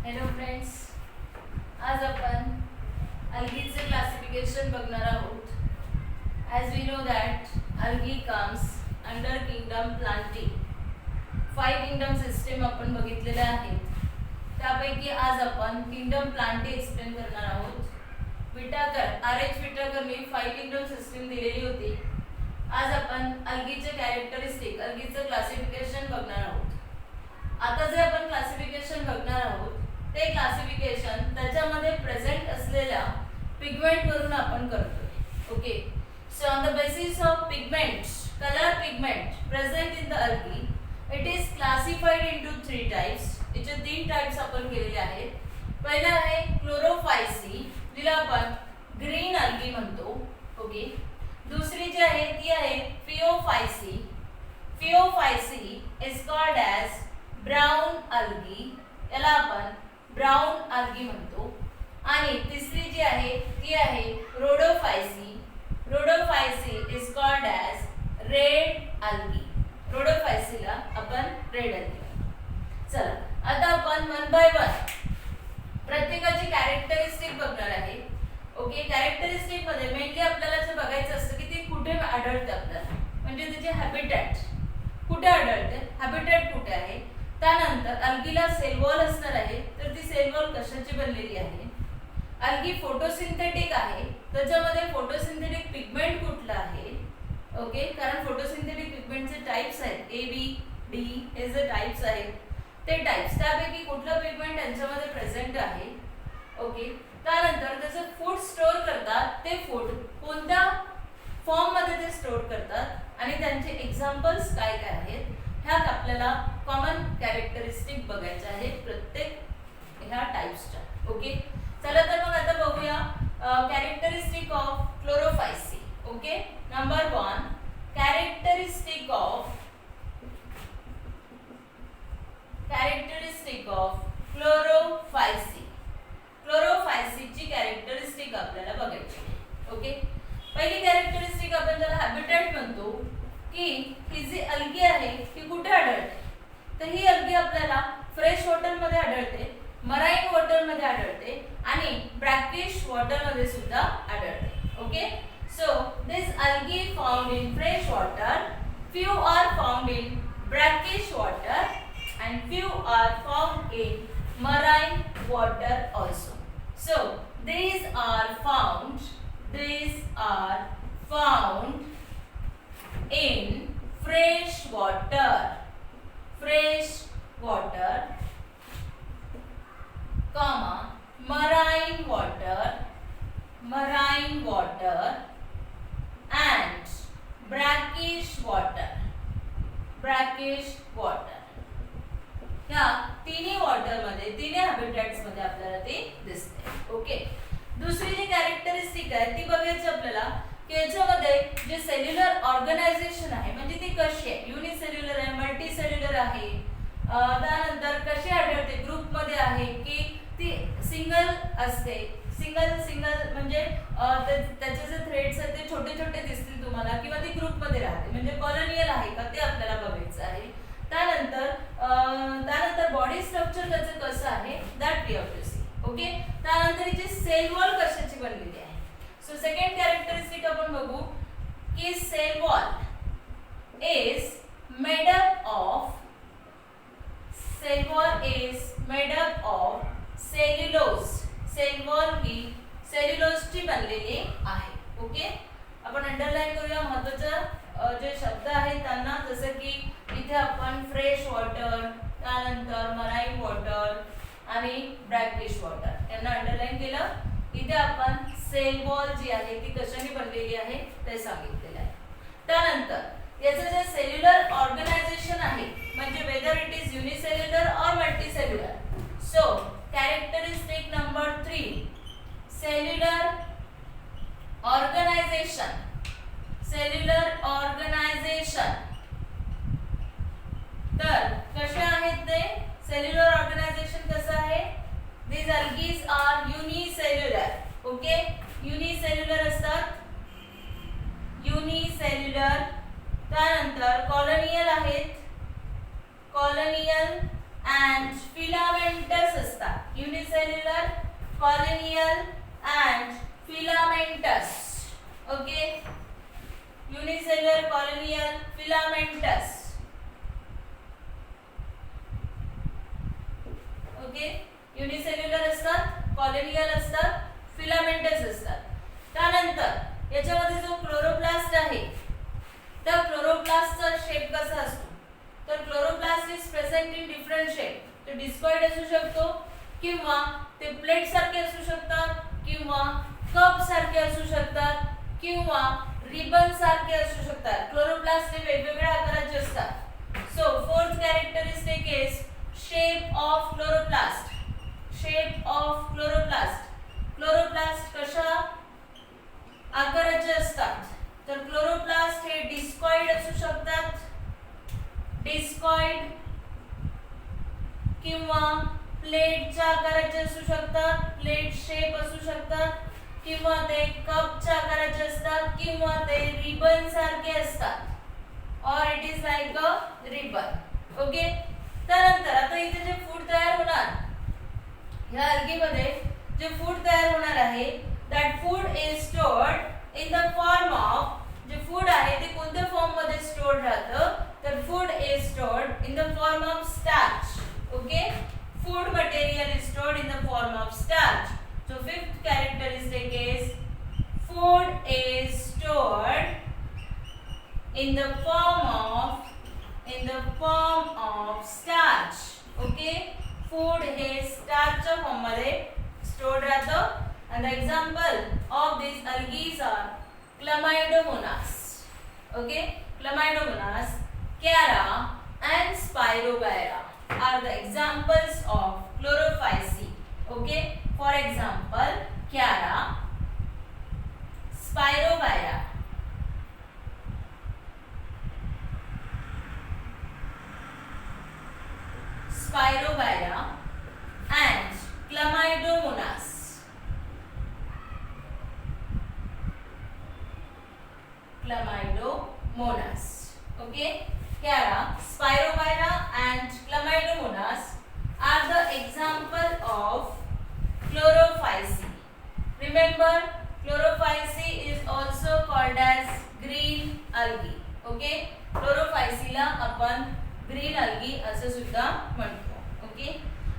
Hello friends, आज आपण अल्गीचे classification बघणार आहोत. As we know that algae comes under kingdom plantae. 5 kingdom system आपण बघितलेल्या आहेत. त्यापैकी आज आपण किंगडम प्लांटी एक्सप्लेन करणार आहोत. आर.एच. विटाकरने 5 किंगडम सिस्टीम दिलेली होती. आज आपण अल्गीचे कॅरेक्टरिस्टिक, अल्गीचं क्लासिफिकेशन बघणार आहोत. आता जे आपण क्लासिफिकेशन बघणार आहोत ते क्लासिफिकेशन त्याच्यामध्ये प्रेझेंट असलेल्या पिगमेंट वरून आपण करतोय. Okay, so on the basis of pigments, colour pigment present in the algae, it is classified into 3 types. याचे 3 टाइप्स आपण केलेले आहेत. पहिला आहे क्लोरोफायसी, जिला आपण ग्रीन अल्गी म्हणतो. ओके, दुसरी जी आहे ती आहे Phaeophyceae. Phaeophyceae is called as brown algae, याला आपण ब्राउन अल्गी म्हणतो. आणि तिसरी जी आहे ती आहे Rhodophyceae. Rhodophyceae is called as red algae. रोडोफायसीला आपण रेड अल्गी म्हणतो. चला, आता आपण वन बाय वन प्रत्येकाची कॅरेक्टरिस्टिक बघणार आहे. ओके, कॅरेक्टरिस्टिक मध्ये मेनली आपल्याला जे बघायचं असतं की ती कुठे आढळते आपल्याला, म्हणजे तिचे हॅबिटॅट कुठे आढळते, हॅबिटॅट कुठे आहे. त्यानंतर अल्गीला सेल वॉल असणार आहे, तर ती सेल वॉल कशाची बनलेली आहे. अल्गी फोटोसिंथेटिक आहे, त्याच्यामध्ये फोटोसिंथेटिक पिगमेंट कुठलं आहे. ओके, कारण फोटोसिंथेटिक पिगमेंटचे टाइप्स आहेत, ए बी डी हे जे टाइप्स आहेत ते टाइप्स, त्यापैकी कुठलं पिगमेंट त्यांच्यामध्ये प्रेझेंट आहे. ओके, त्यानंतर त्याचं फूड स्टोअर करतात, ते फूड कोणत्या फॉर्म मध्ये ते स्टोअर करतात आणि त्यांचे एक्झाम्पल्स काय काय आहेत. ह्यात आपल्याला कॉमन कॅरेक्टरिस्टिक बघायचे आहेत प्रत्येक ह्या टाइप्सच्या. ओके, चला तर मग आता बघूया characteristic of Chlorophyceae. Okay, number 1 characteristic of Chlorophyceae. क्लोरोफायसीची कॅरेक्टरिस्टिक आपल्याला बघायची. ओके, पहिली कॅरेक्टरिस्टिक आपण ज्याला हॅबिटॅट म्हणतो, की ही जी अल्गी आहे ती कुठे आढळते. तर ही अल्गी आपल्याला फ्रेश वॉटर मध्ये आढळते, मराईन वॉटर मध्ये आढळते आणि ब्रॅकिश वॉटर मध्ये सुद्धा आढळते. Okay, so this algae found in fresh water, few are found in brackish water and few are found in marine water also. So these are found in fresh water, comma marine water and brackish water. या तिन्ही water मध्ये, तिन्ही हॅबिटॅट्स मध्ये आपल्याला ते दिसते. Okay, दुसरी जी characteristic आहे ती बघायची आपल्याला की याच्यामध्ये जे सेल्युलर ऑर्गनायझेशन आहे, म्हणजे ती कशी आहे, युनिसेल्युलर आहे, मल्टीसेल्युलर आहे, त्यानंतर कशी आढळते, ग्रुप मध्ये आहे की ती सिंगल असते. सिंगल म्हणजे त्याचे जे थ्रेड्स आहेत ते छोटे छोटे दिसतील तुम्हाला, किंवा ती ग्रुप मध्ये राहते, म्हणजे कॉलोनियल आहे का ते आपल्याला बघायचं आहे. त्यानंतर बॉडी स्ट्रक्चर त्याचं कसं आहे, that we have to see. Okay, त्यानंतर हिची सेल वॉल कशाची बनलेली आहे. सो सेकंड कॅरेक्टरिस्टिक आपण बघू की cell wall is made up of cellulose. Cell wall ही सेल्युलोजची बनलेली आहे. ओके, आपण अंडरलाईन करूया महत्त्वाचे जे शब्द आहेत त्यांना, जसं की इथे आपण फ्रेश वॉटर, त्यानंतर मराईन वॉटर आणि ब्रॅकिश वॉटर यांना अंडरलाईन केलं. इथे आपण सेल वॉल जी आहे ती कशाने बनलेली आहे ते सांगितलेलं आहे. त्यानंतर याचं जे सेल्युलर ऑर्गनायझेशन आहे, म्हणजे whether it is unicellular or multicellular. So characteristic number 3 cellular organisation. तर कसे आहेत ते, सेल्युलर ऑर्गनायझेशन कसं आहे, these algae are unicellular. Okay, unicellular असतात, युनिसेल्युलर. त्यानंतर कॉलोनियल आहेत, कॉलोनियल and filamentous असतात. Unicellular, colonial and filamentous. Okay. Unicellular, colonial, filamentous. Okay. Unicellular असतात, कॉलोनियल असतात, फिलामेंटस असतात. त्यानंतर याच्यामध्ये जो क्लोरोप्लास्ट आहे त्या क्लोरोप्लास्टचा शेप कसा असतो तर chloroplast is present in different shape. तो डिस्कॉइड असू शकतो किंवा ते प्लेट सारखे असू शकतात किंवा कप सारखे असू शकतात किंवा रिबन सारखे असू शकतात. क्लोरोप्लास्ट हे वेगवेगळ्या आकाराचे असतात. So fourth characteristic is shape of chloroplast. Shape of chloroplast. Chloroplast कशा आकाराचे असतात तर क्लोरोप्लास्ट हे डिस्कॉइड असू शकतात. डिस्कॉइड किंवा प्लेटच्या आकाराचे असू शकतात, प्लेट शेप असू शकतात किंवा ते कपच्या आकाराचे असतात किंवा ते रिबन सारखे असतात. और it is like a ribbon. Okay. त्यानंतर आता इथे जे फूड तयार होणार या अल्गीमध्ये जे फूड तयार होणार आहे that food is stored in the form of जे फूड आहे ते कोणत्या फॉर्म मध्ये स्टोर्ड राहतं तर food is stored in the form of starch. Okay. Food material is stored in the form of starch. So fifth characteristic is food is stored in the form of starch. Okay. Food हे starch च्या form मध्ये stored राहतं. And the example of these algae are Chlamydomonas. Okay. Chlamydomonas, Chara and Spirogyra are the examples of chlorophyceae. Okay. For example, Chara, Spirogyra. Spirogyra and Chlamydomonas. Chlamydomonas. Okay. Chara, Spirogyra and Chlamydomonas are the example of chlorophyceae. Remember, chlorophyceae is also called as green algae. Okay. Chlorophyceae ला आपण green algae असं सुद्धा म्हणतो. Okay.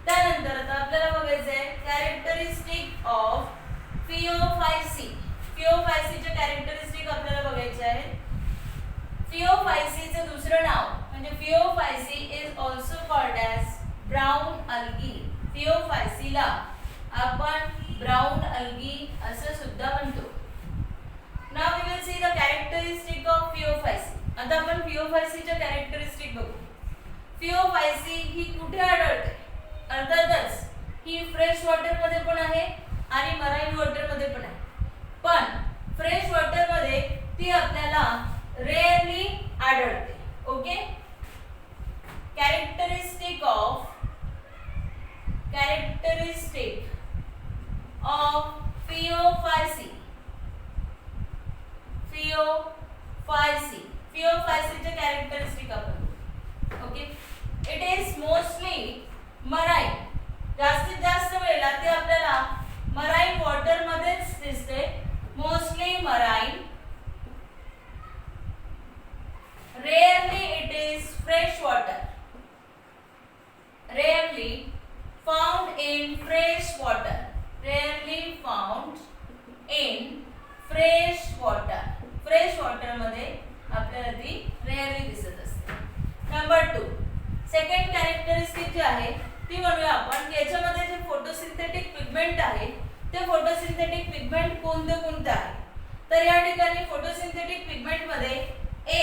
त्यानंतर आता आपल्याला बघायचं आहे कॅरेक्टरिस्टिक ऑफ फिओफायसी. फिओफायसीचे कॅरेक्टरिस्टिक आपल्याला बघायचे आहेत. फिओफायसीचे दुसरं नाव म्हणजे Phaeophyceae is also called as brown algae. फिओफायसीला आपण ब्राउन अल्गी असं सुद्धा म्हणतो. Now we will see the characteristic of Phaeophyceae. आता आपण फिओफायसीच्या कॅरेक्टरिस्टिक बघू. फिओफायसी ही कुठे आढळते अर्थातच ही फ्रेश वॉटर मध्ये पण आहे आणि मराईन वॉटर मध्ये पण आहे. पण फ्रेश वॉटर मध्ये ती आपल्याला रेअरली आढळते. ओके. Characteristic of Phaeophyceae. फिओफायसीचे कॅरेक्टरिस्टिक आपण. Okay. It is mostly marine. जास्तीत जास्त वेळेला ते आपल्याला मराईन वॉटर मध्येच दिसते. Mostly marine. Rarely it is fresh water. Rarely found in fresh water. Rarely found in fresh water. Fresh water मध्ये आपल्याला ती रेअरली दिसत असते. नंबर 2 सेकंड कॅरेक्टरिस्टिक जे आहे ती म्हणूया आपण याच्यामध्ये जे फोटोसिंथेटिक पिगमेंट आहे ते फोटोसिंथेटिक पिगमेंट कोणते आहे तर या ठिकाणी फोटोसिंथेटिक पिगमेंट मध्ये ए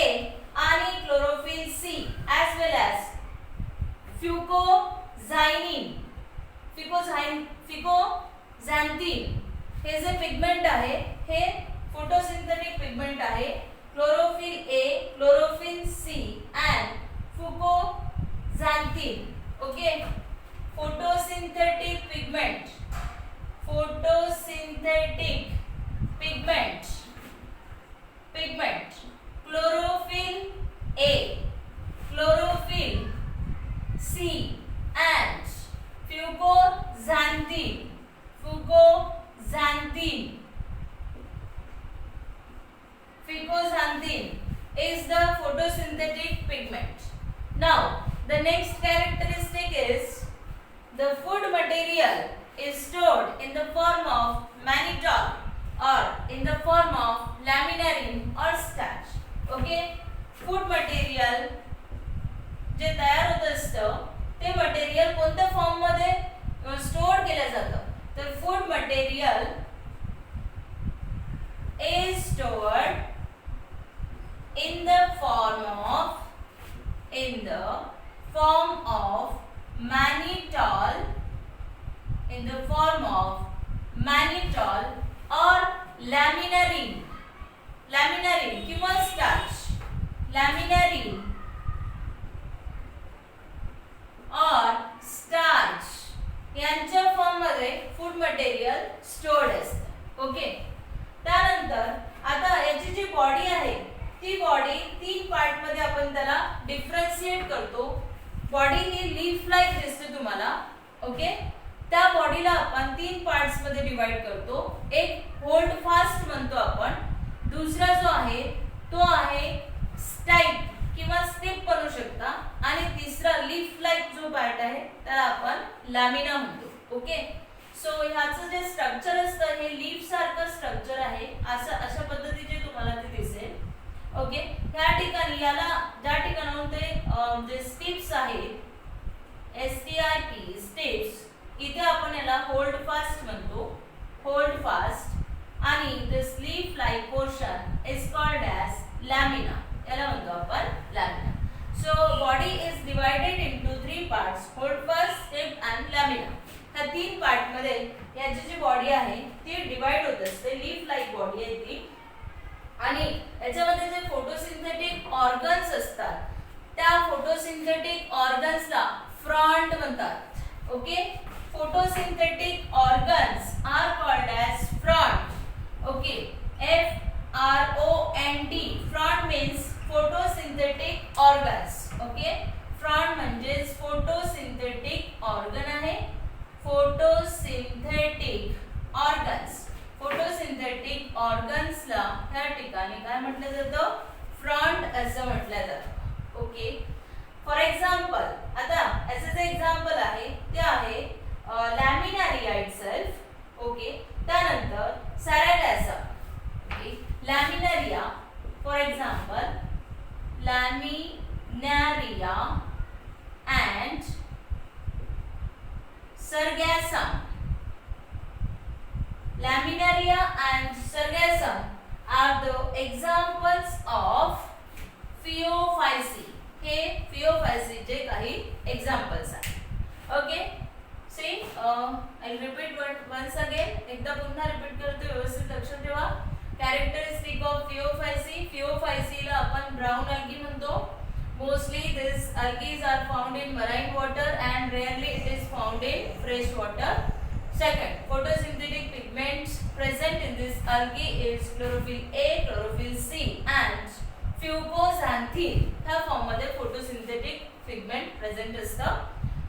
आणि chlorophyll C as well as fucoxanthin हे जे पिगमेंट आहे हे फोटोसिंथेटिक पिगमेंट आहे. Chlorophyll A, chlorophyll C and fucoxanthin. Okay. Photosynthetic pigment. Chlorophyll A, chlorophyll C pigment. Now, the next characteristic is the food material is stored in the form of mannitol or in the form of laminarin or starch. Okay, food material जे तयार होत असतं ते material कोणत्या form मध्ये store केलं जातं तर food material is stored in the form of mannitol or laminarin किंवा laminarin or starch यांच्या फॉर्म मध्ये फूड मटेरियल स्टोर्ड असतं. ओके, त्यानंतर आता याची जी बॉडी आहे ती बॉडी 3 पार्ट मध्ये आपण त्याला डिफरन्शिएट करतो. बॉडी ही लीफ लाइक दिसते तुम्हाला. ओके, त्या बॉडीला आपण 3 पार्ट्स मध्ये डिवाइड करतो. एक होल्ड फास्ट म्हणतो आपण, दुसरा जो आहे तो आहे स्टाइप किंवा स्टिप बनू शकता आणि तिसरा लीफ लाइक जो पार्ट आहे त्याला आपण लॅमिना म्हणतो. ओके, सो ह्याचं जे स्ट्रक्चर असतं हे लीफ सारखं स्ट्रक्चर आहे. अशा पद्धतीचे तुम्हाला ते दिसेल. ओके, ह्या ठिकाणी याला ज्या ठिकाणाहून ते जे स्टिप्स आहेत STIP स्टिप्स, इथे आपण याला होल्ड फास्ट म्हणतो. होल्ड फास्ट आणि this leaf like portion is called as lamina. याला म्हणतो आपण lamina. So body is divided into 3 parts, holdfast, stipe and lamina. ह्या 3 पार्ट मध्ये याची जी बॉडी आहे ती डिवाइड होत असते. लीफ लाइक बॉडी आहे ती आणि याच्यामध्ये जे फोटोसिंथेटिक ऑर्गन्स असतात त्या फोटोसिंथेटिक ऑर्गन्सला फ्रंट म्हणतात. Okay, photosynthetic organs are called as front. Okay, FRONT, front means photosynthetic organs. Okay, front म्हणजे फोटोसिंथेटिक ऑर्गन आहे. फोटोसिंथेटिक ऑर्गन्सला ह्या ठिकाणी काय म्हटलं जातं फ्रंट असं म्हटलं जातं. ओके, फॉर एक्झाम्पल आता याचं जे एक्झाम्पल आहे ते आहे लॅमिनारिया इटसेल्फ. ओके, त्यानंतर Sargassum. Okay, Laminaria for example Laminaria and sargassum. Laminaria and sargassum are the examples of phaeophyceae. हे phaeophyceae चे काही examples आहेत. Okay, see, I'll repeat once again. एकदा पुन्हा रिपीट करते, व्यवस्थित लक्षात ठेवा. Characteristic of phaeophyceae. Phaeophyceae ला आपण brown algae म्हणतो. Mostly these algae are found in marine water and rarely it is found in fresh water. Second, photosynthetic pigments present in this algae is chlorophyll A, chlorophyll C and fucoxanthin. ह्या form मध्ये photosynthetic pigment present असतं.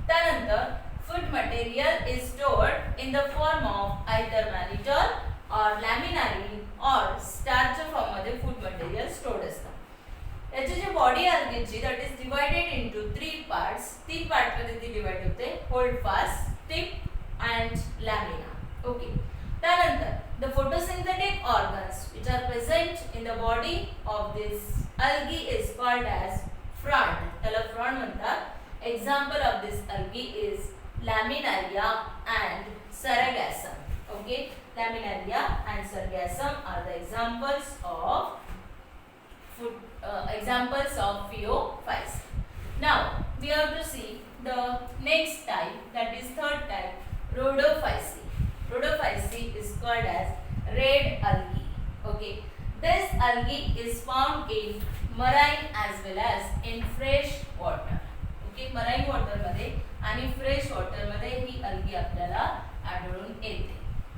त्यानंतर food material is stored in the form of either mannitol or laminarin or starch form मध्ये food material stored असतं. याची जी body आहे that is divided into 3 parts. 3 part मध्ये ती डिवाइड होते, holdfast, stipe and lamina. Okay, त्यानंतर the photosynthetic organs which are present in the body of this algae is called as frond. त्याला frond म्हणतात. Example of this algae is laminaria and sargassum. Okay, laminaria and sargassum are the examples of phaeophyceae. Now we have to see the next type, that is third type, rhodophyceae. Rhodophyceae is called as red algae. Okay, this algae is found in marine as well as in fresh water. Okay, marine water मध्ये आणि fresh water मध्ये ही algae आपल्याला आढळून येते.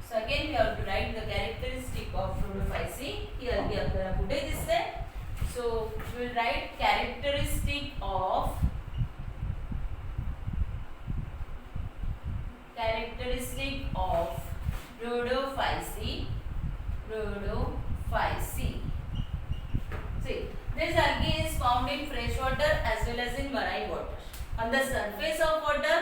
So again we have to write the characteristic of rhodophyceae. He algae आपल्याला कुठे दिसते? So we will write characteristic of rhodophyceae. See, this algae is found in fresh water as in marine water, on the surface of water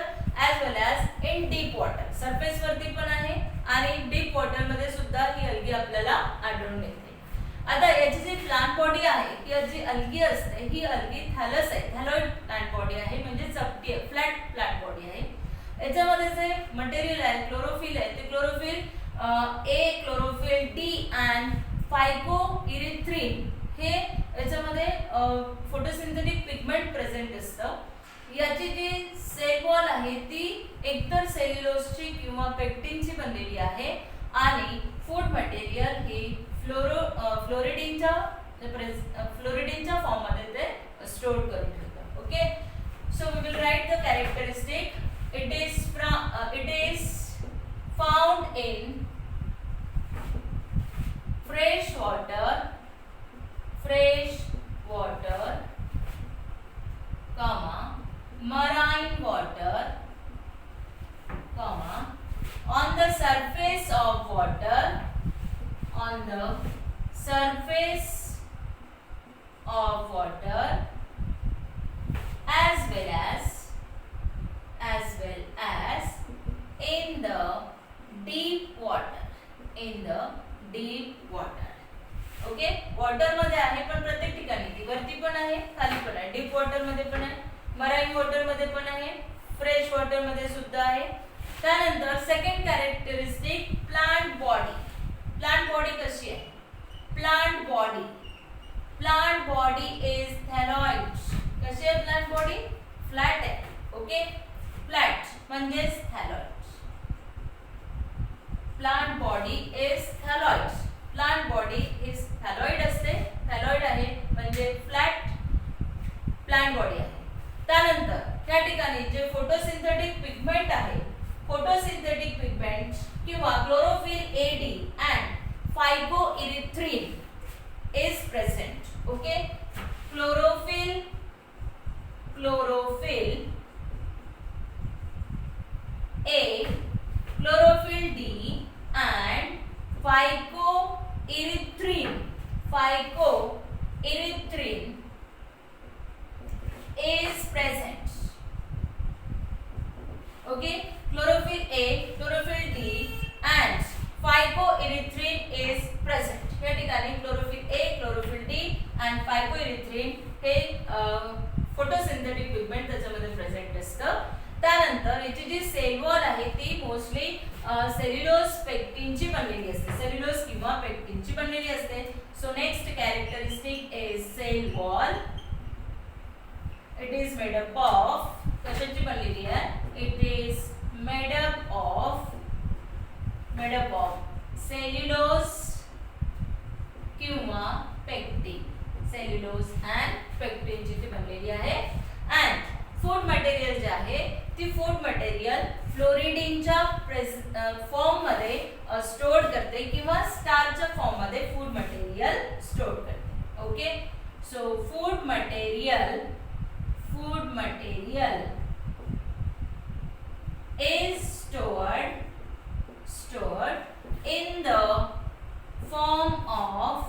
as well as in deep water. Surface वरती पण आहे आणि deep water मध्ये सुद्धा ही algae आपल्याला आढळून येते. आता याची जी प्लांट बॉडी आहे ती जी अल्गी असते ही अल्गी थॅलस आहे, थॅलॉइड प्लांट बॉडी आहे, म्हणजे चपटी आहे, फ्लॅट प्लांट बॉडी आहे. याच्यामध्ये जे मटेरियल आहे क्लोरोफिल आहे ते chlorophyll A, chlorophyll d and phycoerythrin हे याच्यामध्ये फोटोसिंथेटिक पिगमेंट प्रेझेंट असतं. याची जी सेल वॉल आहे ती एकतर सेल्युलोजची किंवा पेक्टिनची बनलेली आहे आणि फूड मटेरियल हे फ्लोरिडीनच्या फॉर्म मध्ये ते स्टोर करून ठेवतात. Okay, so we will write the characteristic. It is found in fresh water, marine water, on the surface of water, on the surface of water, as well as in the deep water, okay. Water मध्ये आहे पण प्रत्येक ठिकाणी ती वरती पण आहे खाली पण आहे, डीप वॉटर मध्ये पण आहे, मराईन वॉटर मध्ये पण आहे, फ्रेश वॉटर मध्ये सुद्धा आहे. त्यानंतर second characteristic plant body. Plant body कशी आहे? Plant body is thalloid. कशी आहे प्लांट बॉडी? फ्लॅट आहे. ओके, फ्लॅट म्हणजेच thalloid. Plant body is thalloid. Plant body is thalloid असते, थॅलॉइड आहे म्हणजे फ्लॅट प्लांट बॉडी आहे. त्यानंतर त्या ठिकाणी जे फोटोसिंथेटिक पिगमेंट आहे, फोटोसिंथेटिक पिगमेंट किंवा chlorophyll a, d and phycoerythrin is present. Okay, chlorophyll A, chlorophyll d and phycoerythrin is present. Okay, chlorophyll A, chlorophyll D and phycoerythrin is present. या ठिकाणी chlorophyll A, chlorophyll D and phycoerythrin हे photosynthetic pigment त्याच्यामध्ये present असतं. त्यानंतर याची जी sale wall आहे ती mostly cellulose पेक्टिनची बनलेली असते, सेल्युलोज किंवा पेक्टिनची बनलेली असते. So next characteristic is cell wall. It is made up of, कशाची बनलेली आहे? It is made up of cellulose किंवा पेक्टिन, सेल्युलोज अँड पेक्टिनची ती बनलेली आहे. अँड फूड मटेरियल जे आहे ती फूड मटेरियल फ्लोरिडीनच्या फॉर्म मध्ये स्टोर करते किंवा स्टारच्या फॉर्म मध्ये फूड मटेरियल स्टोर करते. Okay, so food material is stored in the form of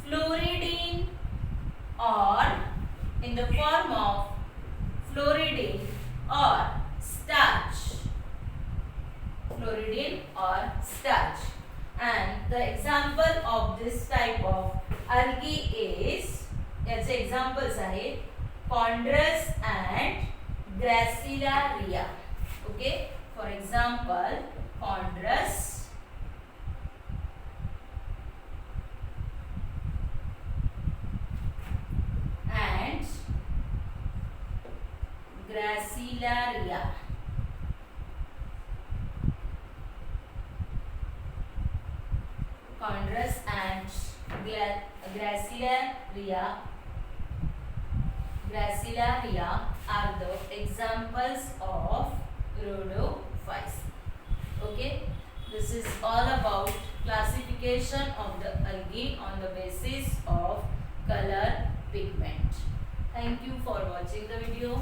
fluorine or starch. And the example of this type of algae is, याचे examples आहेत Chondrus and Gracilaria. Okay, for example, Chondrus and Gracilaria. Chondrus and Gracilaria are the examples of rhodophytes. Okay, this is all about classification of the algae on the basis of color pigment. Thank you for watching the video.